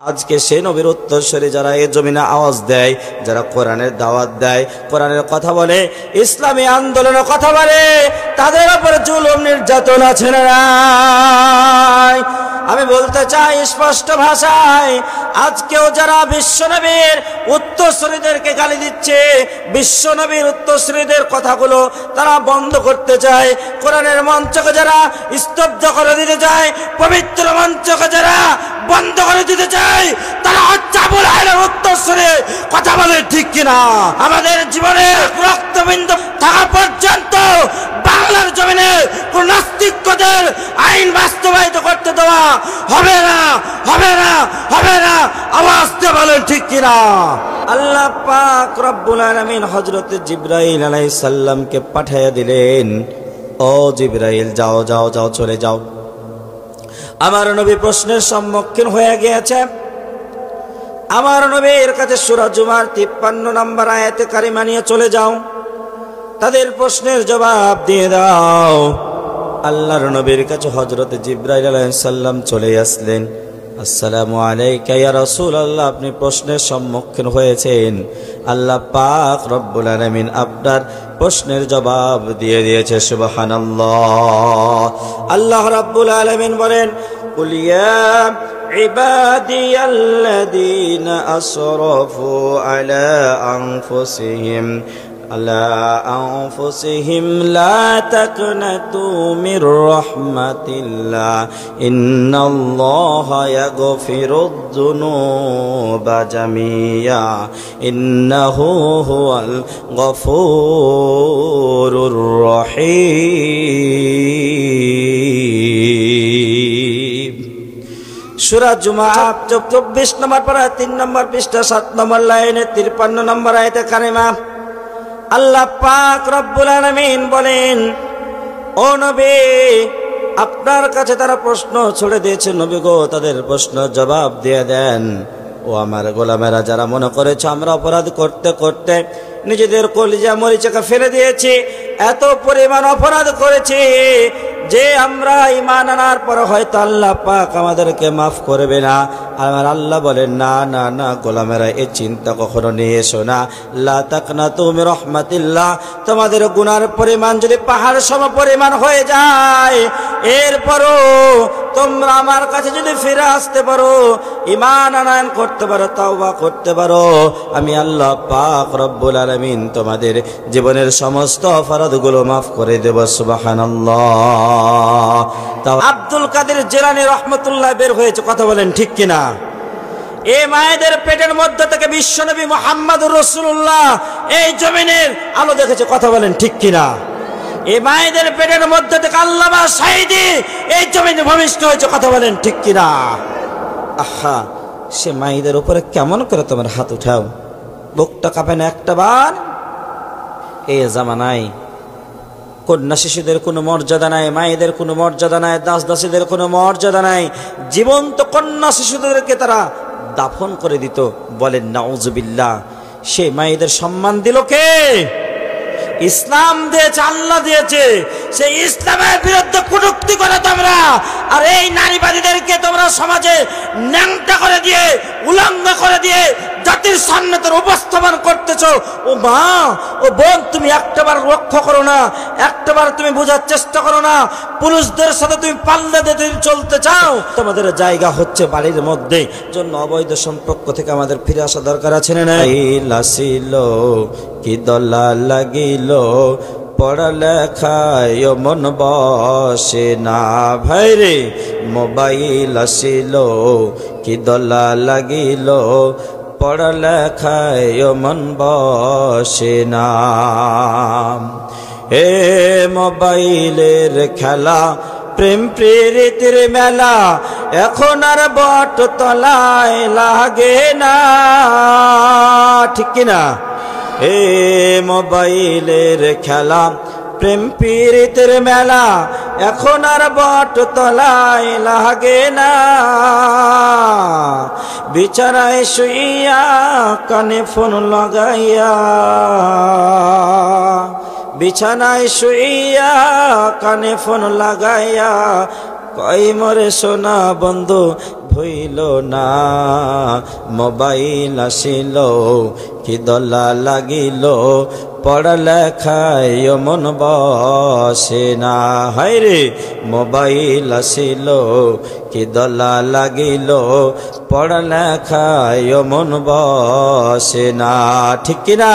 আজকে সেই নবীর উত্তরসূরি যারা এই জমিনে আওয়াজ দেয়, যারা কোরআনের দাওয়াত দেয়, কোরআনের কথা বলে, ইসলামী আন্দোলনের কথা বলে, তাদের উপর জুলুম নির্যাতন আছে না? আমি বলতে চাই স্পষ্ট ভাষায়, আজকেও যারা বিশ্বনবীর উত্তরসূরিদেরকে গালি দিচ্ছে, বিশ্বনবীর উত্তরসূরিদের কথাগুলো তারা বন্ধ করতে চায়, কোরআনের মঞ্চকে যারা স্তব্ধ করে দিতে চায়, পবিত্র মঞ্চকে যারা বন্ধ করে দিতে চায়, তারা আবুল আহলের উত্তরসূরি কথা বলে, ঠিক কিনা? আমাদের জীবনে রক্তবিন্দু থাকা পর্যন্ত বাংলার জমিনে কোন নাস্তিকদের আইন বাস্তবায়িত করতে দেওয়া হবে না, হবে না, হবে না। আওয়াজ দিয়ে বলেন, ঠিক কিনা? আল্লাহ পাক রব্বুল আলামিন হযরত জিবরাইল আলাইহিস সালামকে পাঠিয়ে দিলেন, ও জিবরাইল, যাও যাও যাও, চলে যাও। আমার নবী প্রশ্নের সম্মুখীন হয়ে গিয়েছে। আমার নবীর কাছে সূরা জুমার 53 নম্বর আয়াতে কারিমা নিয়ে চলে যাও, তাদের প্রশ্নের জবাব দিয়ে দাও। আল্লাহর নবীর কাছে হযরত জিবরাইল আলাইহিস সালাম চলে আসলেন। আসসালামু আলাইকা ইয়া রাসূলুল্লাহ, আপনি প্রশ্নের সম্মুখীন হয়েছেন, আল্লাহ পাক রব্বুল আলামিন আপনার প্রশ্নের জবাব দিয়ে দিয়েছে। সুবহানাল্লাহ। আল্লাহ রাব্বুল আলামিন বলেন, কুল ইয়া ইবাদিয়াল্লাযীনা আসরাফু আলা আনফুসিহিম লা তাকনাতু মির রাহমাতিল্লাহ ইন্নাল্লাহা ইয়াগফিরুয যুনুবা জামিয়া ইন্নাহু হুয়াল গফুরুর রহিম। সূরা জুমা 24 নম্বর পারা 3 নম্বর পৃষ্ঠা 7 নম্বর লাইনে 53 নম্বর আয়াতে কারিমা আল্লাহ পাক রব্বুল আলামিন বলেন, ও নবী, আপনার কাছে তারা প্রশ্ন ছড়ে দিয়েছে, নবী গো, তাদের প্রশ্ন জবাব দিয়ে দেন। ও আমার গোলামেরা, যারা মনে করেছে আমরা অপরাধ করতে করতে নিজেদের কলিজা মরিচাকে ফেলে দিয়েছি, এত পরিমাণ অপরাধ করেছি যে আমরা ঈমান আনার পর হয়তো আল্লাহ পাক আমাদেরকে মাফ করবে না। আমার আল্লাহ বলেন, না না না গোলামেরা, এই চিন্তা কখনো নিয়ে এসো না। লা তাকনাতু মির রাহমাতিল্লাহ, তোমাদের গুনার পরিমাণ যদি পাহাড় সম পরিমাণ হয়ে যায়, এরপরও তোমরা আমার কাছে যদি ফিরে আসতে পারো, ঈমান আনয়ন করতে পারো, তাওবা করতে পারো, আমি আল্লাহ পাক রব্বুল আলামিন তোমাদের জীবনের সমস্ত অপরাধগুলো মাফ করে দেব। সুবহানাল্লাহ। আব্দুল কাদের জিলানী রহমতুল্লাহ বের হয়েছে, কথা বলেন ঠিক কিনা? এই মায়েদের পেটের মধ্যে থেকে বিশ্বনবী মুহাম্মদুর রাসূলুল্লাহ এই জমিনের আলো দেখেছে, কথা বলেন ঠিক কিনা? এই মায়েদের পেটের মধ্যে থেকে আল্লামা সাঈদী এই জমিনে ভূমিষ্ঠ হয়েছে, কথা বলেন ঠিক কিনা? আহা, সে মায়েদের উপরে কেমন করে তোমার হাত উঠাও, বুকটা কাঁপে না একটা বার? এই জামানায় কন্যা শিশুদের কোনো মর্যাদা নাই, মায়েদের কোনো মর্যাদা নাই, দাস দাসীদের কোনো মর্যাদা নাই। জীবন্ত কন্যা শিশুদেরকে তারা দাফন করে দিত। বলেন নাউজুবিল্লাহ। সেই মায়েদের সম্মান দিল কে? ইসলাম দিয়েছে, আল্লাহ দিয়েছে। সেই ইসলামের বিরুদ্ধে কটূক্তি করে তোমরা, আর এই নারীবাদীদেরকে তোমরা সমাজে ন্যাংটা করে দিয়ে, উলঙ্গ করে দিয়ে জাতির সামনে তোর উপস্থাপন করতেছ। ও মা, ও বোন, তুমি একটাবার লক্ষ্য করো না, একটাবার তুমি বোঝার চেষ্টা করো না। পুরুষদের সাথে তুমি পাল্লা দিয়ে তুমি চলতে চাও, তোমাদের জায়গা হচ্ছে বাড়ির মধ্যে। জন্য অবৈধ সম্পর্ক থেকে আমাদের ফিরে আসা দরকার আছে না? লাসিল কি দলা লাগিল, পড়ালেখায় মন বসে না ভাই রে, মোবাইল আসিল কি দলা লাগিল, পড়ালেখায় মন বসে না। হে মোবাইলের খেলা, প্রেম প্রীতির মেলা, এখন আর বট তলায় লাগে না, ঠিক কিনা? হে মোবাইলের খেলা, প্রেম প্রীতির মেলা, এখন আর বট তলায় লাগে না। বিছানায় শুইয়া কানে ফোন লাগাইয়া, বিছানায় শুইয়া কানে ফোন লাগাইয়া কই মরে সোনা বন্ধু ভইল না, মোবাইল আসিল কি দলা লাগিল, পড়ালেখায় মন বসে না। হায় রে মোবাইল আসিল কি দলা লাগিল, পড়ালেখায় মন বসে না। ঠিক কিনা?